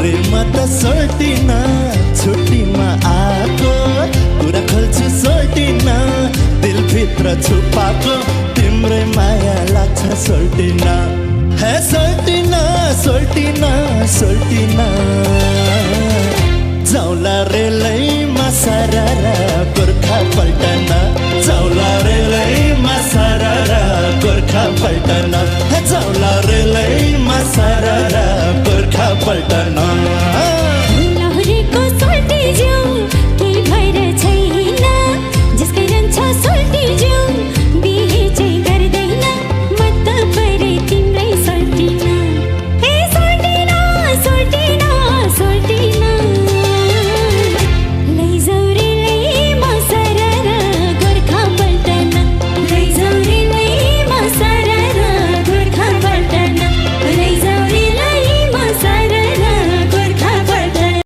प्रेम त सोल्टिन छुट्टीमा आएको कुरा खोल्छु सोल्टिन दिलभित्र छुपाएको तिम्रै माया लाग्छ सोल्टिन हे सोल्टिन सोल्टिन सोल्टिन जाउला रेलैमा सररा गोर्खा पल्टन जाउला रेलैमा सररा गोर्खा पल्टन जाउला रेलैमा सररा गोर्खा पल्टन